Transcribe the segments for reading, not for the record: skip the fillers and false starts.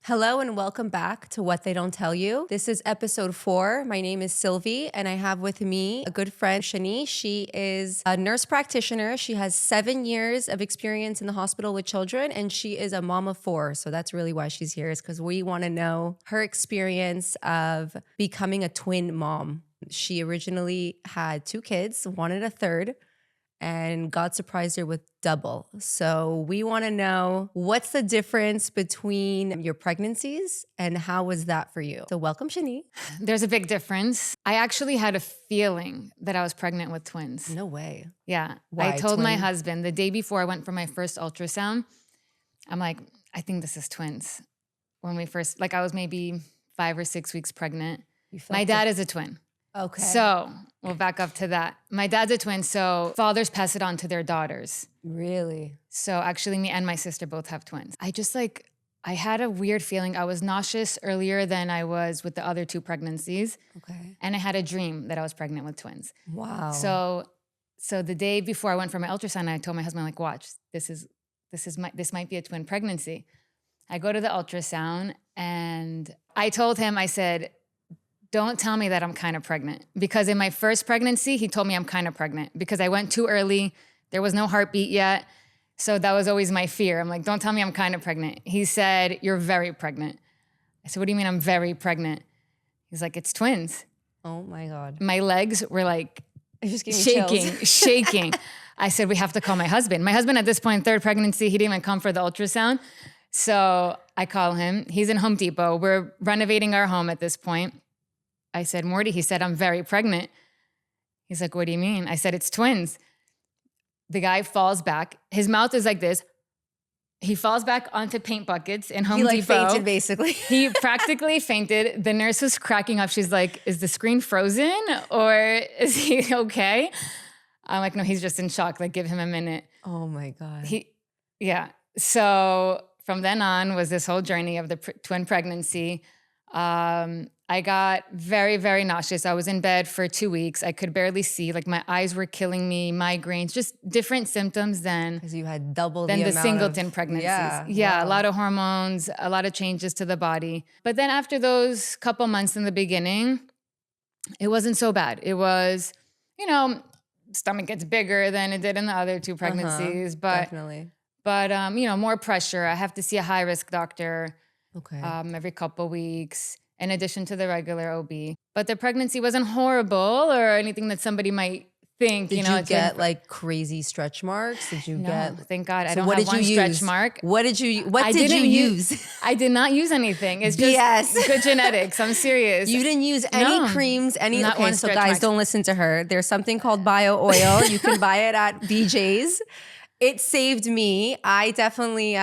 Hello and welcome back to What They Don't Tell You. This is episode 4. My name is Sylvie and I have with me a good friend, Shanee. She is a nurse practitioner. She has 7 years of experience in the hospital with children and she is a mom of 4. So that's really why she's here, is because we want to know her experience of becoming a twin mom. She originally had 2 kids, wanted a third, and God surprised her with double. So we want to know, what's the difference between your pregnancies and how was that for you? So welcome, Shanee. There's a big difference. I actually had a feeling that I was pregnant with twins. No way. Yeah. Why, I told my twin? husband the day before I went for my first ultrasound, I'm like, I think this is twins. When we first, I was maybe 5 or 6 weeks pregnant. My dad is a twin. Okay. So we'll back up to that. My dad's a twin, so fathers pass it on to their daughters. Really? So actually me and my sister both have twins. I had a weird feeling. I was nauseous earlier than I was with the other 2 pregnancies. Okay. And I had a dream that I was pregnant with twins. Wow. So the day before I went for my ultrasound, I told my husband, like, watch, this might be a twin pregnancy. I go to the ultrasound and I told him, I said, don't tell me that I'm kind of pregnant. Because in my first pregnancy, he told me I'm kind of pregnant because I went too early. There was no heartbeat yet. So that was always my fear. I'm like, don't tell me I'm kind of pregnant. He said, you're very pregnant. I said, what do you mean I'm very pregnant? He's like, it's twins. Oh my God. My legs were like You're just getting chills. shaking. I said, we have to call my husband. My husband at this point, 3rd pregnancy, he didn't even come for the ultrasound. So I call him. He's in Home Depot. We're renovating our home at this point. I said, Morty, he said, I'm very pregnant. He's like, what do you mean? I said, it's twins. The guy falls back. His mouth is like this. He falls back onto paint buckets in Home Depot. He fainted basically. He practically fainted. The nurse was cracking up. She's like, is the screen frozen or is he okay? I'm like, no, he's just in shock. Like, give him a minute. Oh my God. Yeah. So from then on was this whole journey of the twin pregnancy. I got very, very nauseous. I was in bed for 2 weeks. I could barely see. Like, my eyes were killing me, migraines, just different symptoms than Because you had double the amount singleton of pregnancies. Yeah. Wow. A lot of hormones, a lot of changes to the body. But then after those couple months in the beginning, it wasn't so bad. It was, stomach gets bigger than it did in the other 2 pregnancies. Definitely. But more pressure. I have to see a high-risk doctor Okay. every couple weeks, in addition to the regular OB. But the pregnancy wasn't horrible or anything that somebody might think. Did you get like crazy stretch marks? Did you No, get? thank God. I So don't what have did one you stretch use? mark. What did you use? I did not use anything. It's just BS. good genetics. I'm serious. You didn't use any No, creams, not okay, one so stretch guys, marks. don't listen to her. There's something called bio oil. You can buy it at BJ's. It saved me. I definitely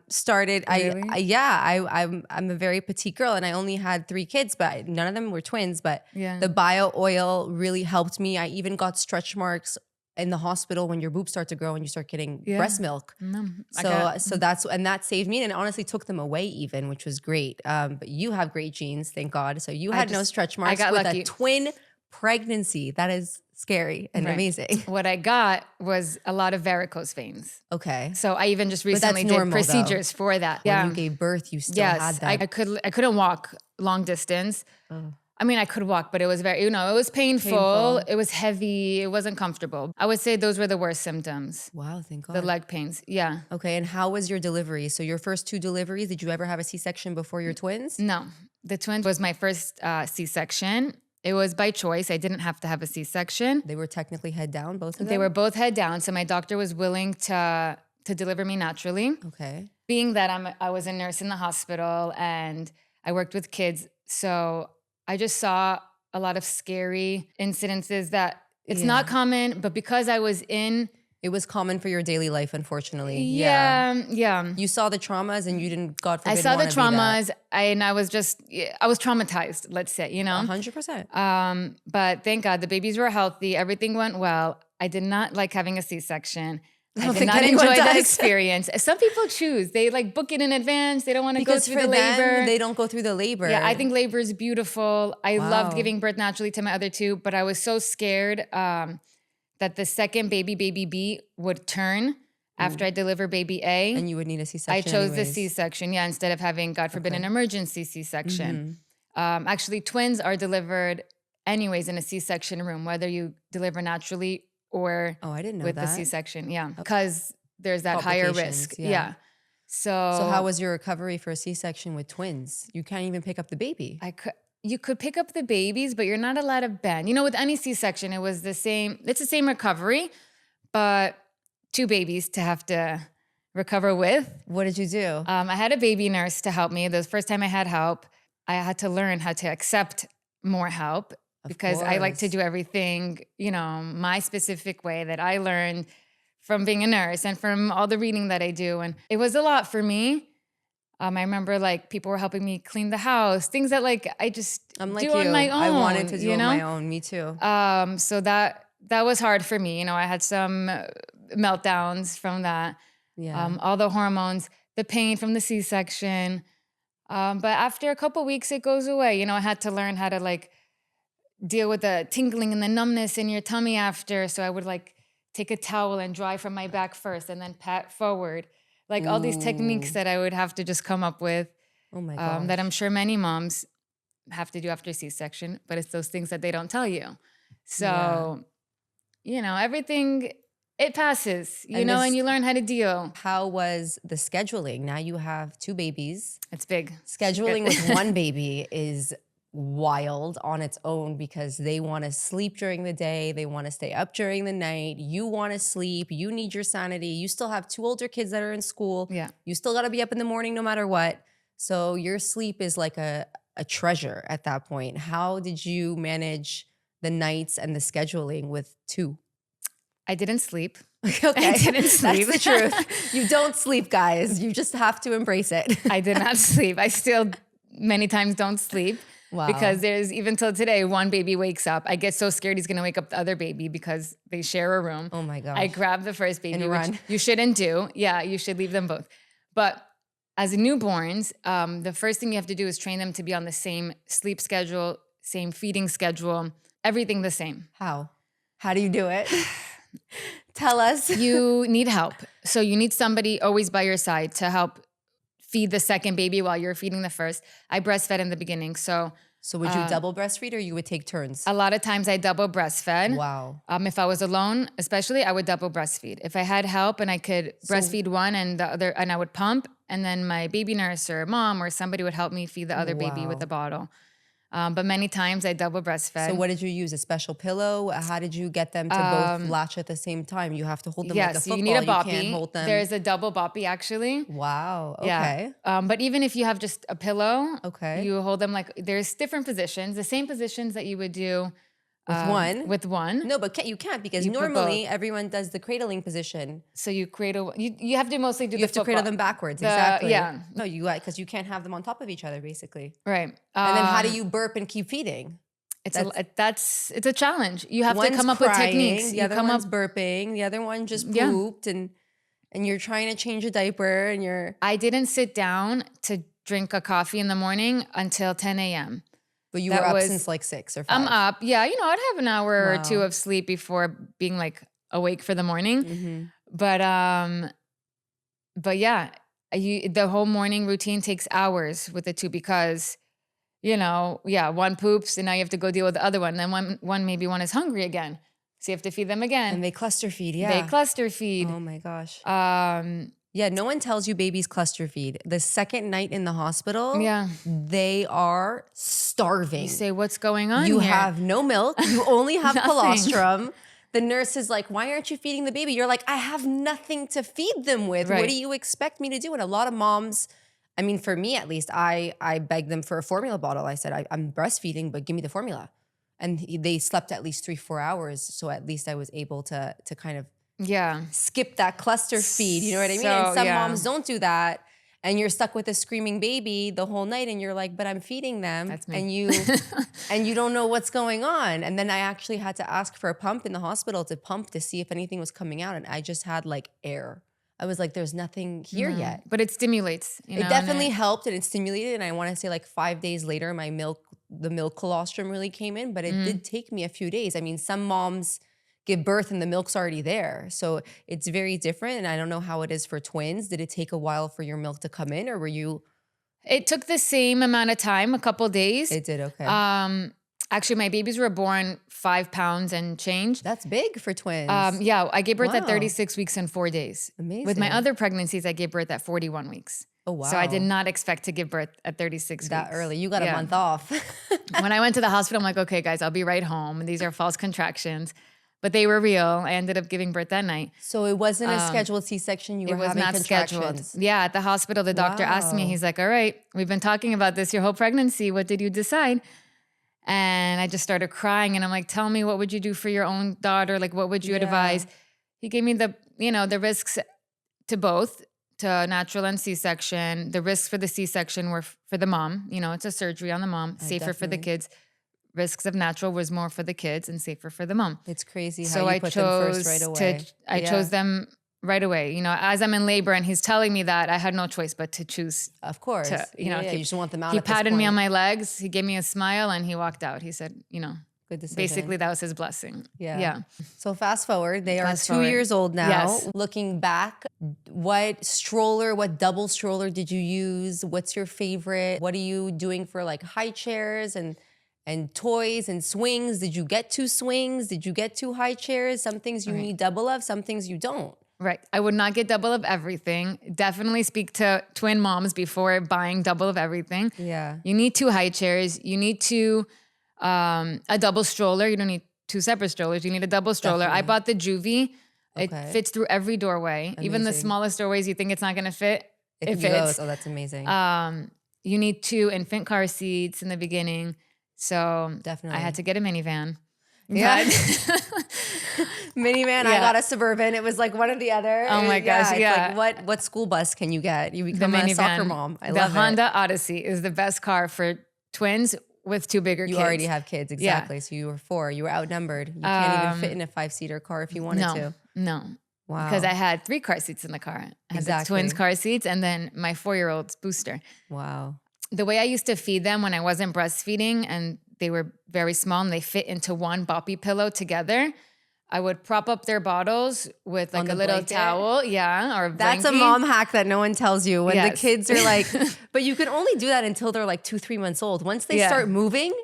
started. Really? I'm a very petite girl, and I only had 3 kids, but none of them were twins. But Yeah. the bio oil really helped me. I even got stretch marks in the hospital when your boobs start to grow and you start getting breast milk. No, So that saved me, and it honestly took them away even, which was great. But you have great genes, thank God. So you had no stretch marks got with lucky. a twin pregnancy. That is scary and Right. amazing. What I got was a lot of varicose veins. Okay. So I even just that's recently did normal, though. procedures for that. When you gave birth, you still had that. I couldn't walk long distance. Oh. I mean, I could walk, but it was very, it was painful. It was heavy. It wasn't comfortable. I would say those were the worst symptoms. Wow, thank God. The leg pains. Yeah. Okay, and how was your delivery? So your first 2 deliveries, did you ever have a C-section before your twins? No, the twins was my first C-section. It was by choice. I didn't have to have a C-section. They were technically head down, both of them? They were both head down. So my doctor was willing to deliver me naturally. Okay. Being that I was a nurse in the hospital and I worked with kids. So I just saw a lot of scary incidences that it's not common, but because I was in... It was common for your daily life, unfortunately. Yeah. You saw the traumas and you didn't, God forbid, I saw the wanna be that. traumas and I was traumatized, let's say, 100%. But thank God the babies were healthy. Everything went well. I did not like having a C-section. I did think not anyone enjoy that does. experience. Some people choose. They book it in advance. They don't want to go Because through for the labor. them, they don't go through the labor. Yeah, I think labor is beautiful. I loved Wow. giving birth naturally to my other 2, but I was so scared that the second baby B would turn After I deliver baby A, And you would need a C-section I chose the anyways. C-section, yeah, instead of having, God forbid, an emergency C-section. Actually, twins are delivered anyways in a C-section room, whether you deliver naturally or Oh, I didn't know with the that. C-section, yeah, because there's that higher risk. Complications, Yeah. So how was your recovery for a C-section with twins? You can't even pick up the baby. You could pick up the babies, but you're not allowed to bend. You know, with any C-section, it's the same recovery, but 2 babies to have to recover with. What did you do? I had a baby nurse to help me. The first time I had help, I had to learn how to accept more help because I like to do everything, my specific way that I learned from being a nurse and from all the reading that I do. And it was a lot for me. I remember people were helping me clean the house, things that I just I'm like do on my own. I wanted to do on my own. Me too. So that was hard for me. I had some meltdowns from that. Yeah. All the hormones, the pain from the C-section. But after a couple weeks, it goes away. I had to learn how to deal with the tingling and the numbness in your tummy after. So I would take a towel and dry from my back first and then pat forward. All these techniques that I would have to just come up with. Oh my gosh. That I'm sure many moms have to do after C-section, but it's those things that they don't tell you. So, everything, it passes, and you learn how to deal. How was the scheduling? Now you have 2 babies. It's big. Scheduling with one baby is wild on its own because they want to sleep during the day. They want to stay up during the night. You want to sleep. You need your sanity. You still have 2 older kids that are in school. Yeah. You still got to be up in the morning no matter what. So your sleep is like a treasure at that point. How did you manage the nights and the scheduling with 2? I didn't sleep. Okay, I didn't sleep. That's the truth. You don't sleep, guys. You just have to embrace it. I did not sleep. I still many times don't sleep. Wow. Because there's, even till today, one baby wakes up. I get so scared he's going to wake up the other baby because they share a room. Oh my gosh. I grab the first baby, And which run. you shouldn't do. Yeah, you should leave them both. But as newborns, the first thing you have to do is train them to be on the same sleep schedule, same feeding schedule, everything the same. How? How do you do it? Tell us. You need help. So you need somebody always by your side to help feed the second baby while you're feeding the first. I breastfed in the beginning. So would you double breastfeed or you would take turns? a lot of times I double breastfed. Wow. If I was alone, especially, I would double breastfeed. If I had help and I could breastfeed one and the other, and I would pump, and then my baby nurse or mom or somebody would help me feed the other baby with the bottle. But many times I double breastfed. So what did you use? A special pillow? How did you get them to both latch at the same time? You have to hold them like a football. You need a boppy. You can't hold them. There's a double boppy actually. Wow. Okay. Yeah. But even if you have just a pillow, Okay. you hold them there's different positions, the same positions that you would do With one? With one. No, but you can't because You put normally everyone does the cradling position. So you cradle, you have to mostly do You the have to cradle them backwards. Exactly. Yeah. No, because you can't have them on top of each other, basically. Right. And then how do you burp and keep feeding? It's a challenge. You have to One's come up crying, with techniques. The You other come one's up. burping. The other one just pooped, and you're trying to change a diaper, and you're. I didn't sit down to drink a coffee in the morning until 10 a.m. But you were up since like 6 or 5. I'm up. Yeah, I'd have an hour or Wow. 2 of sleep before being awake for the morning. Mm-hmm. But yeah, the whole morning routine takes hours with the 2 because, one poops and now you have to go deal with the other one. And then maybe one is hungry again. So you have to feed them again. And they cluster feed, yeah. They cluster feed. Oh my gosh. Yeah, no one tells you babies cluster feed. The second night in the hospital, they are starving. You say, what's going on You here? have no milk. You only have Nothing. colostrum. The nurse is like, why aren't you feeding the baby? You're like, I have nothing to feed them with. Right. What do you expect me to do? And a lot of moms, I mean, for me at least, I begged them for a formula bottle. I said, I'm breastfeeding, but give me the formula. And they slept at least 3-4 hours. So at least I was able to kind of skip that cluster feed. You know what I mean? And some moms don't do that. And you're stuck with a screaming baby the whole night, and you're like, but I'm feeding them. That's me. And you don't know what's going on. And then I actually had to ask for a pump in the hospital to pump to see if anything was coming out. And I just had air. I was like, there's nothing here yet. But it stimulates. It definitely helped and it stimulated. And I want to say 5 days later, the milk colostrum really came in, but it did take me a few days. I mean, some moms give birth and the milk's already there. So it's very different. And I don't know how it is for twins. Did it take a while for your milk to come in, or were you? It took the same amount of time, a couple days. It did, okay. Actually, my babies were born 5 pounds and change. That's big for twins. Yeah, I gave birth at Wow. 36 weeks and 4 days. Amazing. With my other pregnancies, I gave birth at 41 weeks. Oh, wow. So I did not expect to give birth at 36 that weeks. early. You got a Yeah. month off. When I went to the hospital, I'm like, okay, guys, I'll be right home. These are false contractions. But they were real. I ended up giving birth that night. So it wasn't a scheduled C-section. You were It was having not contractions. scheduled. Yeah, at the hospital, the doctor asked me, Wow. he's like, all right, we've been talking about this your whole pregnancy. What did you decide? And I just started crying. And I'm like, tell me, what would you do for your own daughter? Like, what would you advise? He gave me the risks to both, to natural and C-section. The risks for the C-section were for the mom. It's a surgery on the mom, safer for the definitely. kids. Risks of natural was more for the kids and safer for the mom. It's crazy how So you I put them chose first right away. I chose them right away. As I'm in labor and he's telling me that, I had no choice but to choose. Of course. you just want them out He at this patted me on point. my legs. He gave me a smile and he walked out. He said, Good decision. basically that was his blessing. Yeah. So fast forward, they are Fast 2 forward. years old now. Yes. Looking back, what double stroller did you use? What's your favorite? What are you doing for like high chairs and toys and swings? Did you get 2 swings? Did you get 2 high chairs? Some things you need double of, some things you don't. Right. I would not get double of everything. Definitely speak to twin moms before buying double of everything. Yeah. You need 2 high chairs. You need a double stroller. You don't need 2 separate strollers. You need a double stroller. I Definitely. bought the Juvie. Okay. It fits through every doorway. Even the Amazing. smallest doorways you think it's not going to fit, it It fits. goes. Oh, that's amazing. You need 2 infant car seats in the beginning. So Definitely. I had to get a minivan. Yeah. But- Minivan, I Yeah. got a Suburban. It was like one or the other. Oh my gosh, It's yeah. like what school bus can you get? You the become a minivan. soccer mom. I the love Honda Odyssey is the best car for twins with 2 bigger it. You kids. already have kids, exactly. So you were 4. You were outnumbered. You can't even fit in a 5-seater car if you wanted to. No. Wow. Because I had 3 car seats in the car. I had the twins' car seats and then my 4-year-old's booster. Wow. The way I used to feed them when I wasn't breastfeeding and they were very small and they fit into one boppy pillow together, I would prop up their bottles with like On a the little blanket? towel. Or a That's a blankie. mom hack that no one tells you when the Yes. kids are like, but you can only do that until they're like 2-3 months old. Once they Yeah. start moving,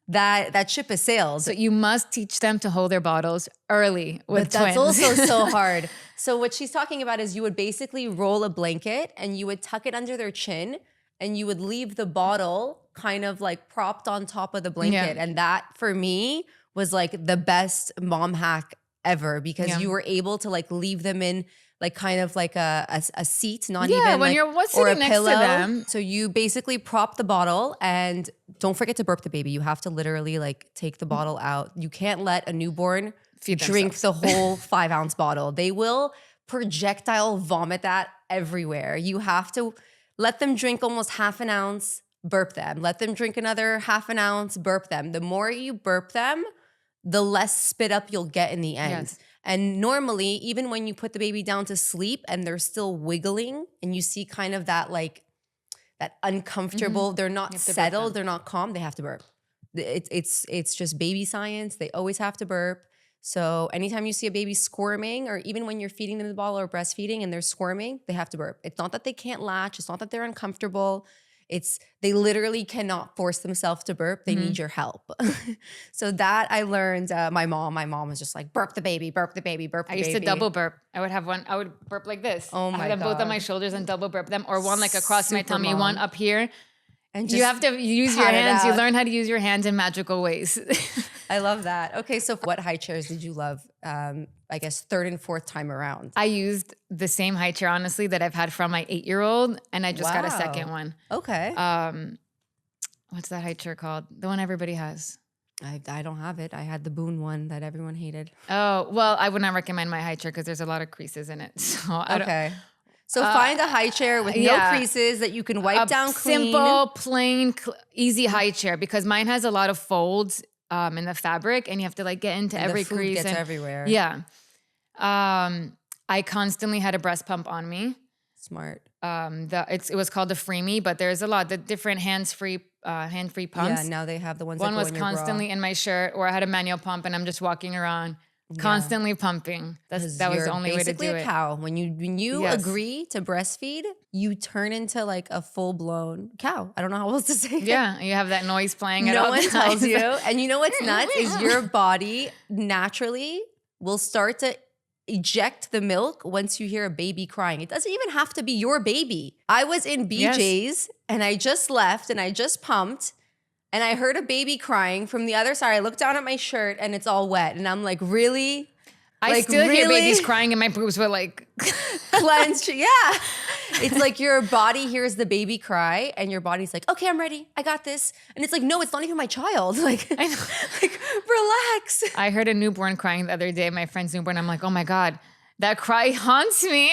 that ship has sailed. So you must teach them to hold their bottles early with But that's twins. also so hard. So what she's talking about is you would basically roll a blanket and you would tuck it under their chin and you would leave the bottle kind of like propped on top of the blanket. Yeah. And that for me was like the best mom hack ever because Yeah. you were able to like leave them in like kind of like a seat, not Yeah, even when like, you're or a sitting next to pillow. them. So you basically prop the bottle and don't forget to burp the baby. You have to literally like take the bottle out. You can't let a newborn Feed drink themselves. the whole 5-ounce bottle. They will projectile vomit that everywhere. You have to let them drink almost half an ounce, burp them. Let them drink another half an ounce, burp them. The more you burp them, the less spit up you'll get in the end. Yes. And normally, even when you put the baby down to sleep and they're still wiggling and you see kind of that like that uncomfortable, they're not You have to burp settled, them. they're not calm, they have to burp. It's just baby science. They always have to burp. So anytime you see a baby squirming, or even when you're feeding them the bottle or breastfeeding and they're squirming, they have to burp. It's not that they can't latch. It's not that they're uncomfortable. It's they literally cannot force themselves to burp. They need your help. So that I learned. My mom was just like, burp the baby, burp the baby, burp the I baby. used to double burp. I would have one. I would burp like this. Oh I my would have both God. on my shoulders and double burp them, or one like across my Super tummy, mom. one up here. And You have to use your pat it hands. You out. learn how to use your hands in magical ways. I love that. Okay, so what high chairs did you love? I guess 3rd and 4th time around. I used the same high chair, honestly, that I've had from my 8-year-old, and I just got a Wow. second one. Okay. What's that high chair called? The one everybody has. I don't have it. I had the Boone one that everyone hated. Oh, well, I would not recommend my high chair because there's a lot of creases in it. So I don't. Okay. So find a high chair with no yeah. creases that you can wipe down clean. Simple, plain, easy high chair because mine has a lot of folds in the fabric and you have to like get into And every the food crease. gets and, everywhere. Yeah. I constantly had a breast pump on me. Smart. It was called the Freemie, but there's a lot. The different hand-free pumps. Yeah, now they have the ones One that go was in your bra. constantly in my shirt, or I had a manual pump and I'm just walking around constantly pumping. That was the only way to basically do a it. cow. When you Yes. agree to breastfeed, you turn into like a full blown cow. I don't know how else to say it. Yeah, you have that noise playing at No all one tells times. you. And you know what's nuts is your body naturally will start to eject the milk once you hear a baby crying. It doesn't even have to be your baby. I was in BJ's and I just left and I just pumped and I heard a baby crying from the other side. I looked down at my shirt and it's all wet. And I'm like, really? I Like, still hear really? babies crying and my boobs were like Cleansed. Yeah. It's like your body hears the baby cry and your body's like, okay, I'm ready. I got this. And it's like, no, it's not even my child. Like, I know. like relax. I heard a newborn crying the other day, my friend's newborn. I'm like, oh my God, that cry haunts me.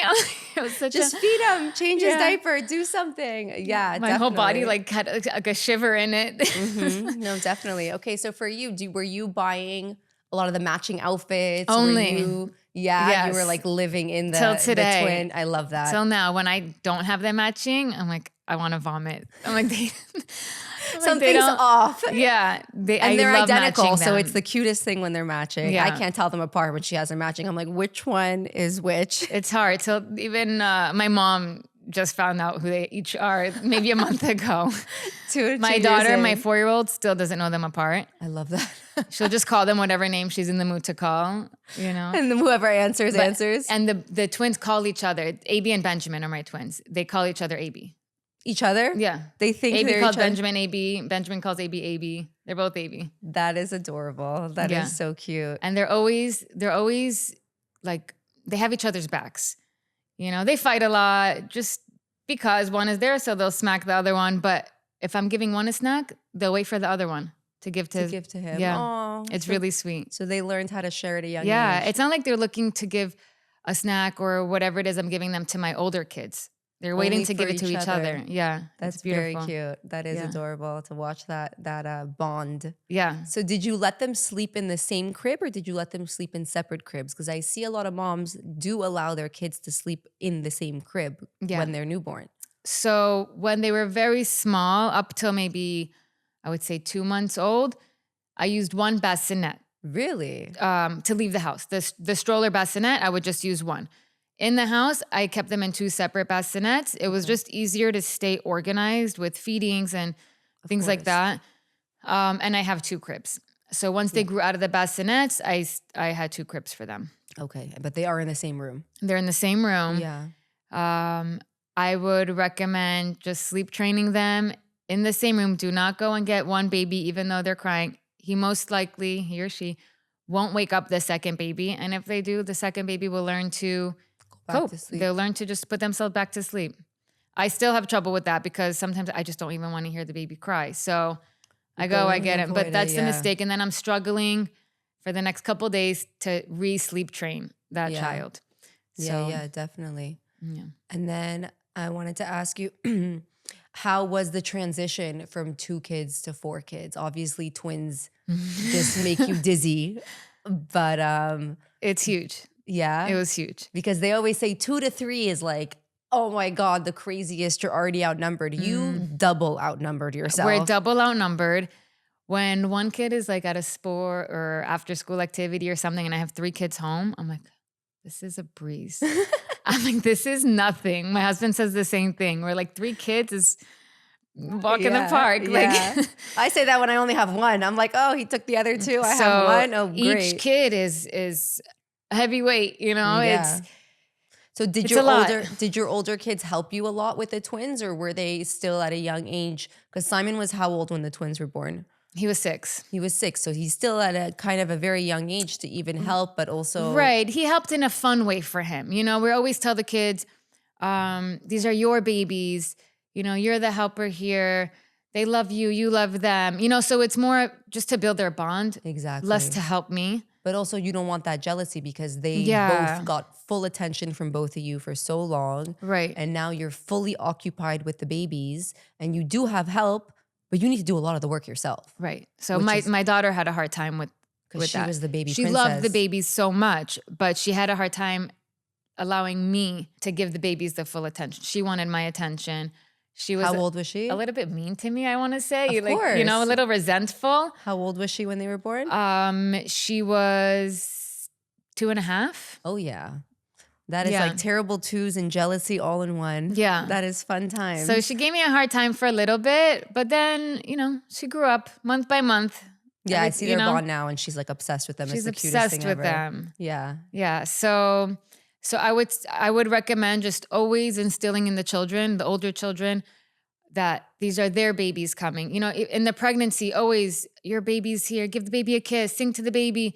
It was such Just feed him, change his diaper, do something. Yeah, my whole body like had like a shiver in it. Mm-hmm. No, definitely. Okay, so for you, were you buying a lot of the matching outfits? Only. You were Yes. like living in Till the today. twin. I love that. Till now, when I don't have them matching, I'm like, I want to vomit. I'm like, Something's off. Yeah, And I they're love identical, matching so them. it's the cutest thing when they're matching. Yeah. I can't tell them apart when she has them matching. I'm like, which one is which? It's hard. So even my mom just found out who they each are maybe a month ago. My daughter, my 4-year-old, still doesn't know them apart. I love that. She'll just call them whatever name she's in the mood to call, you know? And then whoever answers, answers. And the twins call each other. AB and Benjamin are my twins. They call each other AB. Each other? Yeah. They think AB they're calls each other. Benjamin AB. Benjamin calls AB AB. They're both AB. That is adorable. That is so cute. And they're always like, they have each other's backs. You know, they fight a lot just because one is there, so they'll smack the other one. But if I'm giving one a snack, they'll wait for the other one to give to him. Yeah. Aww. It's really sweet. So they learned how to share at a young age. Yeah. It's not like they're looking to give a snack or whatever it is I'm giving them to my older kids. They're waiting to give it to each other. Yeah. That's it's beautiful. very cute. That is adorable to watch that bond. Yeah. So did you let them sleep in the same crib or did you let them sleep in separate cribs? Because I see a lot of moms do allow their kids to sleep in the same crib when they're newborn. So when they were very small, up till maybe, I would say 2 months old, I used one bassinet. Really? To leave the house. The stroller bassinet, I would just use one. In the house, I kept them in 2 separate bassinets. It was just easier to stay organized with feedings and things like that. And I have 2 cribs. So once they grew out of the bassinets, I had 2 cribs for them. Okay, but they are in the same room. They're in the same room. Yeah. I would recommend just sleep training them in the same room. Do not go and get one baby, even though they're crying. He or she, won't wake up the second baby. And if they do, the second baby will learn to cope. They'll learn to just put themselves back to sleep. I still have trouble with that because sometimes I just don't even want to hear the baby cry. So I get it. But that's the mistake. And then I'm struggling for the next couple of days to re-sleep train that child. So, yeah, definitely. Yeah. And then I wanted to ask you, how was the transition from 2 kids to 4 kids? Obviously, twins just make you dizzy, but it's huge. Yeah, it was huge because they always say 2 to 3 is like, oh my God, the craziest. You're already outnumbered. You double outnumbered yourself. We're double outnumbered. When one kid is like at a sport or after school activity or something, and I have 3 kids home, I'm like, this is a breeze. I'm like, this is nothing. My husband says the same thing. We're like, 3 kids is walk in the park. Yeah. Like, I say that when I only have 1. I'm like, oh, he took the other 2. I have 1. Oh, great. Each kid is heavyweight, you know? Yeah. So did your older kids help you a lot with the twins, or were they still at a young age? Because Simon was how old when the twins were born? He was 6. He was 6. So he's still at a kind of a very young age to even help, but also... Right. He helped in a fun way for him. You know, we always tell the kids, these are your babies. You know, you're the helper here. They love you. You love them. You know, so it's more just to build their bond. Exactly. Less to help me. But also you don't want that jealousy because they both got full attention from both of you for so long. Right. And now you're fully occupied with the babies and you do have help, but you need to do a lot of the work yourself. Right. So my daughter had a hard time with that. She was the baby She princess. loved the babies so much, but she had a hard time allowing me to give the babies the full attention. She wanted my attention. She was How old was she? A little bit mean to me, I want to say. Of course. You know, a little resentful. How old was she when they were born? She was 2.5. Oh, yeah. That is Yeah. like terrible twos and jealousy all in one. Yeah. That is fun times. So she gave me a hard time for a little bit, but then, she grew up month by month. Yeah, I see their bond now, and she's like obsessed with them. She's it's the cutest thing obsessed with ever. them. Yeah. Yeah. So I would recommend just always instilling in the children, the older children, that these are their babies coming. In the pregnancy, always, your baby's here, give the baby a kiss, sing to the baby.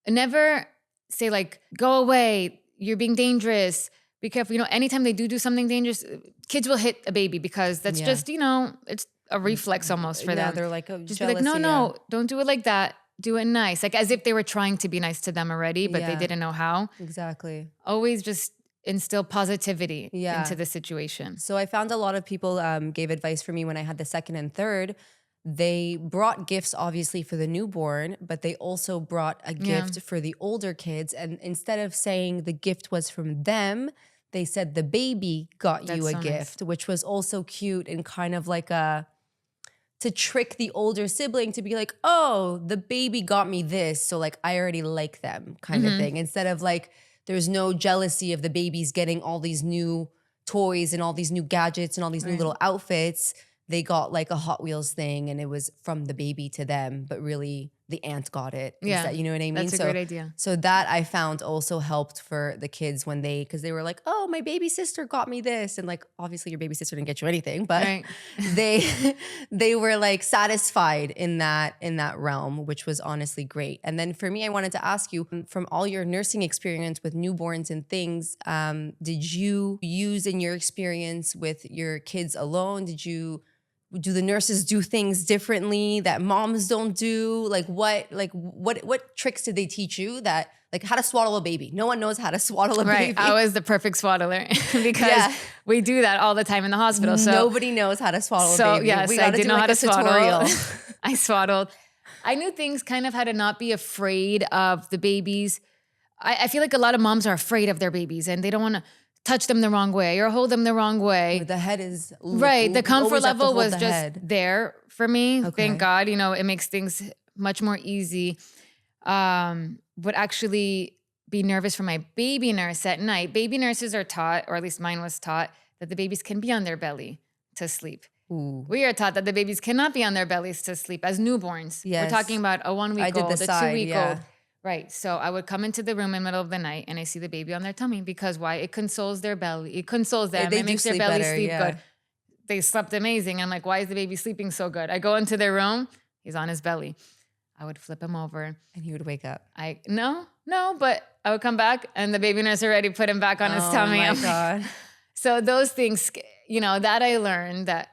Never say like, go away, you're being dangerous. Be careful. Anytime they do something dangerous, kids will hit a baby because that's just, it's a reflex almost for them. They're like, just jealousy, be like, no, don't do it like that. Do it nice. Like as if they were trying to be nice to them already, but they didn't know how. Exactly. Always just instill positivity Yeah. into the situation. So I found a lot of people gave advice for me when I had the second and third. They brought gifts, obviously, for the newborn, but they also brought a gift for the older kids. And instead of saying the gift was from them, they said the baby got you a gift, which was also cute and kind of like to trick the older sibling to be like, oh, the baby got me this, so like I already like them kind of thing. Instead of like, there's no jealousy of the babies getting all these new toys and all these new gadgets and all these new little outfits. They got like a Hot Wheels thing and it was from the baby to them, but really the aunt got it. Yeah. You know what I mean? That's a great idea. So that I found also helped for the kids because they were like, oh, my baby sister got me this. And like, obviously your baby sister didn't get you anything, but they were like satisfied in that realm, which was honestly great. And then for me, I wanted to ask you, from all your nursing experience with newborns and things, did you use in your experience with your kids alone? Do the nurses do things differently that moms don't do? Like what tricks did they teach you that, like, how to swaddle a baby? No one knows how to swaddle a baby. I was the perfect swaddler because we do that all the time in the hospital. So nobody knows how to swaddle a baby. Yes, I did know how to tutorial. swaddle. I swaddled. I knew things kind of how to not be afraid of the babies. I feel like a lot of moms are afraid of their babies and they don't want to touch them the wrong way or hold them the wrong way. The head is right. The comfort level was just there for me. Okay. Thank God. It makes things much more easy. Would actually be nervous for my baby nurse at night. Baby nurses are taught, or at least mine was taught, that the babies can be on their belly to sleep. Ooh. We are taught that the babies cannot be on their bellies to sleep as newborns. Yes. We're talking about a 1 week old, a 2 week old. Right. So I would come into the room in the middle of the night and I see the baby on their tummy because why? It consoles their belly. It consoles them. It makes their belly sleep good. They slept amazing. And I'm like, why is the baby sleeping so good? I go into their room. He's on his belly. I would flip him over. And he would wake up. No, but I would come back and the baby nurse already put him back on his tummy. Oh my God. So those things, that I learned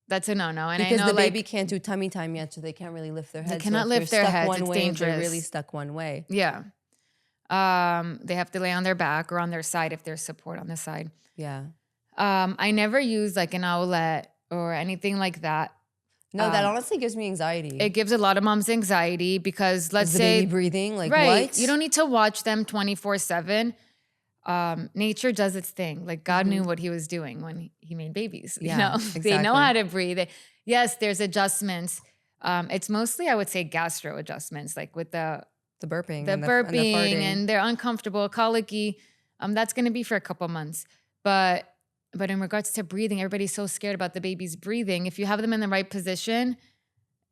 that's a no-no. And because I know the baby can't do tummy time yet, so they can't really lift their heads. They cannot lift their heads. It's dangerous. They're really stuck one way. Yeah. They have to lay on their back or on their side if there's support on the side. Yeah. I never use like an owlet or anything like that. No, that honestly gives me anxiety. It gives a lot of moms anxiety because let's say the baby breathing, like right, what? You don't need to watch them 24/7. Nature does its thing. Like God knew what he was doing when he made babies. Yeah, exactly. They know how to breathe. Yes, there's adjustments. It's mostly, I would say, gastro adjustments, like with the burping, and they're uncomfortable, colicky. That's going to be for a couple months. But in regards to breathing, everybody's so scared about the baby's breathing. If you have them in the right position,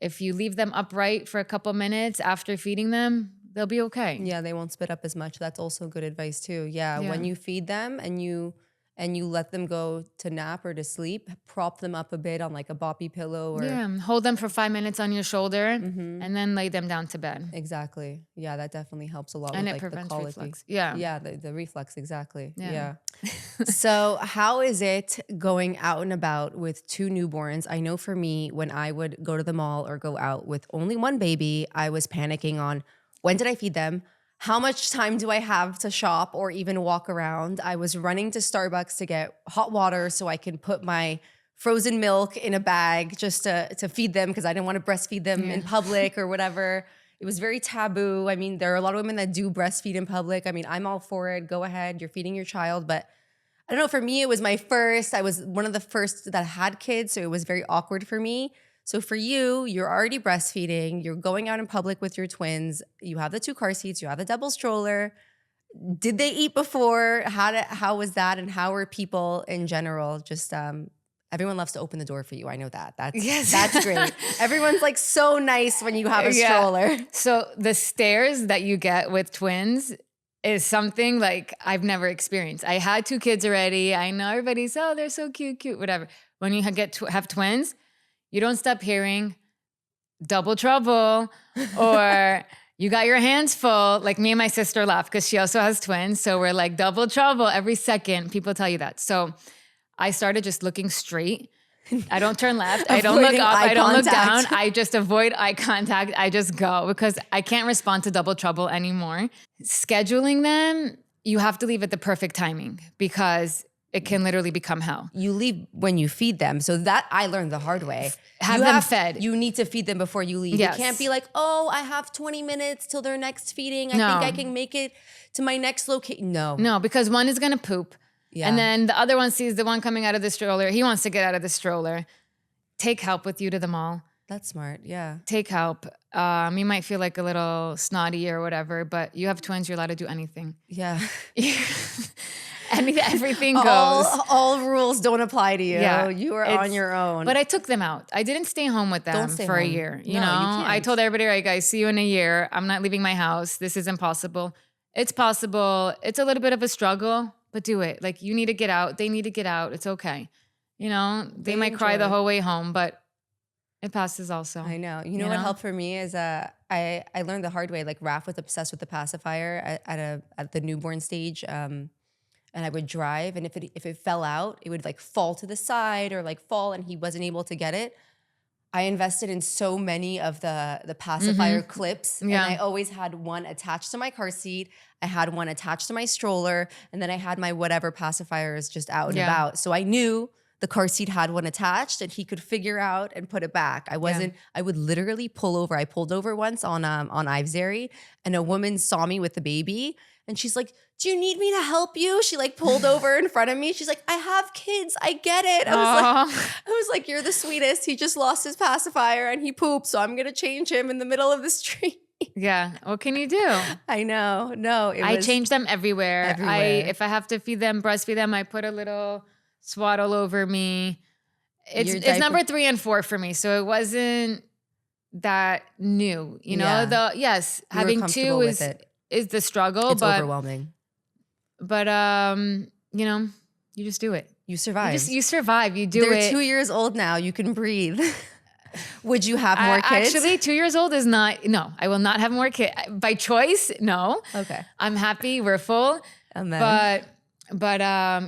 if you leave them upright for a couple minutes after feeding them, they'll be okay. Yeah, they won't spit up as much. That's also good advice too. Yeah, when you feed them and you let them go to nap or to sleep, prop them up a bit on like a boppy pillow or hold them for 5 minutes on your shoulder and then lay them down to bed. Exactly. Yeah, that definitely helps a lot and with it like prevents the colicky. reflux. Yeah. Yeah, the reflux, exactly. Yeah. So how is it going out and about with two newborns? I know for me, when I would go to the mall or go out with only one baby, I was panicking on when did I feed them? How much time do I have to shop or even walk around? I was running to Starbucks to get hot water so I can put my frozen milk in a bag just to feed them because I didn't want to breastfeed them in public or whatever. It was very taboo. I mean, there are a lot of women that do breastfeed in public. I mean, I'm all for it. Go ahead. You're feeding your child. But I don't know. For me, it was my first. I was one of the first that had kids. So it was very awkward for me. So for you, you're already breastfeeding, you're going out in public with your twins, you have the 2 car seats, you have the double stroller. Did they eat before? How was that? And how are people in general? Just everyone loves to open the door for you. I know that. That's great. Everyone's like so nice when you have a stroller. So the stares that you get with twins is something like I've never experienced. I had 2 kids already. I know everybody's, oh, they're so cute, whatever. When you have twins, you don't stop hearing double trouble or you got your hands full. Like me and my sister laugh because she also has twins. So we're like double trouble every second. People tell you that. So I started just looking straight. I don't turn left. I don't look up. I don't look down. I just avoid eye contact. I just go because I can't respond to double trouble anymore. Scheduling them, you have to leave at the perfect timing because it can literally become hell. You leave when you feed them. So that I learned the hard way. Have them fed. You need to feed them before you leave. Yes. You can't be like, oh, I have 20 minutes till their next feeding. I think I can make it to my next location. No, because one is going to poop. Yeah. And then the other one sees the one coming out of the stroller. He wants to get out of the stroller. Take help with you to the mall. That's smart. Yeah. Take help. You might feel like a little snotty or whatever, but you have twins. You're allowed to do anything. Yeah. Everything goes. All rules don't apply to you. Yeah, you are on your own. But I took them out. I didn't stay home with them for a year. You know, you I told everybody, all right, guys, see you in a year. I'm not leaving my house. This is impossible. It's possible. It's a little bit of a struggle, but do it. Like you need to get out. They need to get out. It's okay. You know, they might cry the whole way home, but it passes also. I know. You know what helped for me is I learned the hard way. Like Raph was obsessed with the pacifier at the newborn stage. And I would drive, and if it fell out, it would like fall to the side or like fall, and he wasn't able to get it. I invested in so many of the pacifier clips, and I always had one attached to my car seat. I had one attached to my stroller, and then I had my whatever pacifiers just out and about. So I knew the car seat had one attached, and he could figure out and put it back. I would literally pull over. I pulled over once on Ive's, and a woman saw me with the baby, and she's like, "Do you need me to help you?" She like pulled over in front of me. She's like, "I have kids. I get it." I was like, "You're the sweetest. He just lost his pacifier and he pooped, so I'm gonna change him in the middle of the street." Yeah. What can you do? I know. No, I change them everywhere. If I have to feed them, breastfeed them, I put a little swaddle over me. It's number 3 and 4 for me. So it wasn't that new. You know, having 2 is the struggle. It's overwhelming. But you know, you just do it. You survive. You survive. You do it. They're 2 years old now. You can breathe. Would you have more kids? Actually, 2 years old is not. No, I will not have more kids by choice. No. Okay. I'm happy. We're full. Amen. But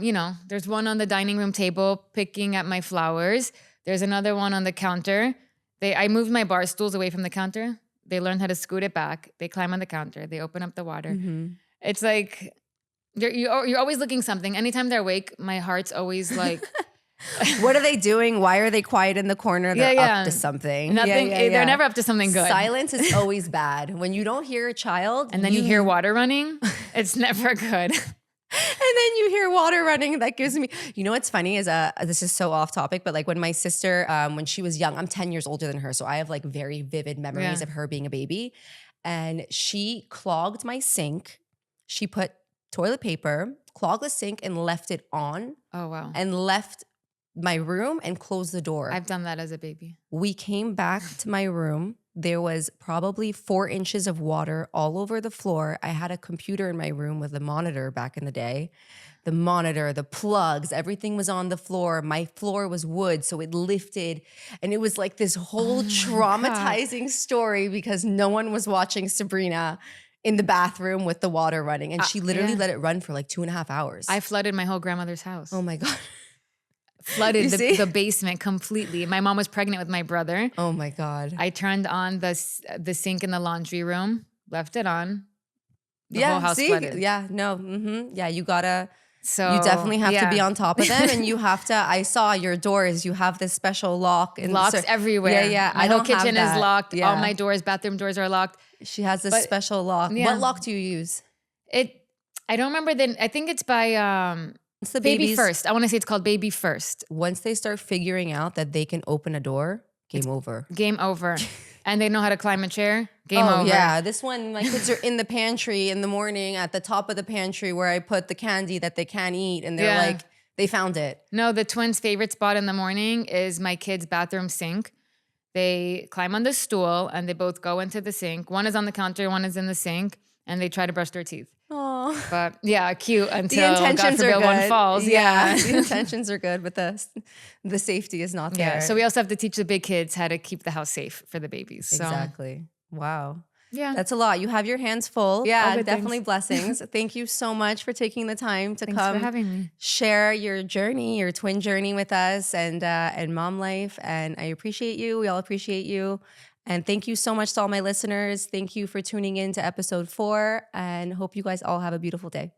you know, there's one on the dining room table picking at my flowers. There's another one on the counter. I moved my bar stools away from the counter. They learn how to scoot it back. They climb on the counter. They open up the water. Mm-hmm. It's like you're always looking something. Anytime they're awake, my heart's always like, what are they doing? Why are they quiet in the corner? They're up to something. Nothing. They're never up to something good. Silence is always bad. When you don't hear a child, and then you hear water running, it's never good. And then you hear water running. That gives me, you know what's funny is, this is so off topic, but like when my sister, when she was young, I'm 10 years older than her. So I have like very vivid memories of her being a baby. And she clogged my sink. She put toilet paper, clogged the sink and left it on. Oh, wow. And left my room and closed the door. I've done that as a baby. We came back to my room. There was probably 4 inches of water all over the floor. I had a computer in my room with a monitor back in the day. The monitor, the plugs, everything was on the floor. My floor was wood, so it lifted. And it was like this whole traumatizing story because no one was watching Sabrina in the bathroom with the water running. And she literally let it run for like 2.5 hours. I flooded my whole grandmother's house. Oh my God. Flooded the basement completely. My mom was pregnant with my brother. Oh my God. I turned on the sink in the laundry room, left it on. The whole house flooded. Yeah, no. Mm-hmm. Yeah, you gotta, you definitely have to be on top of them. And you have to, I saw your doors, you have this special lock. And locks everywhere. Yeah. My whole kitchen is locked. Yeah. All my doors, bathroom doors are locked. She has this special lock. Yeah. What lock do you use? I don't remember. I think it's by... It's the Baby First. I want to say it's called Baby First. Once they start figuring out that they can open a door, game over. Game over. And they know how to climb a chair. Game Oh over. yeah, this one, my kids are in the pantry in the morning at the top of the pantry where I put the candy that they can't eat, and they're Yeah. like, they found it. No, the twins' favorite spot in the morning is my kids' bathroom sink. They climb on the stool and they both go into the sink. One is on the counter, one is in the sink, and they try to brush their teeth. Oh, But yeah, cute the until God intentions are forbid good. one falls. Yeah. The intentions are good, but the safety is not there. Yeah. So we also have to teach the big kids how to keep the house safe for the babies. So Exactly. Wow. yeah. That's a lot. You have your hands full. All Yeah, good definitely things. blessings. Thank you so much for taking the time to Thanks for come having me. share your journey, your twin journey with us, and mom life. And I appreciate you. We all appreciate you. And thank you so much to all my listeners. Thank you for tuning in to episode 4, and hope you guys all have a beautiful day.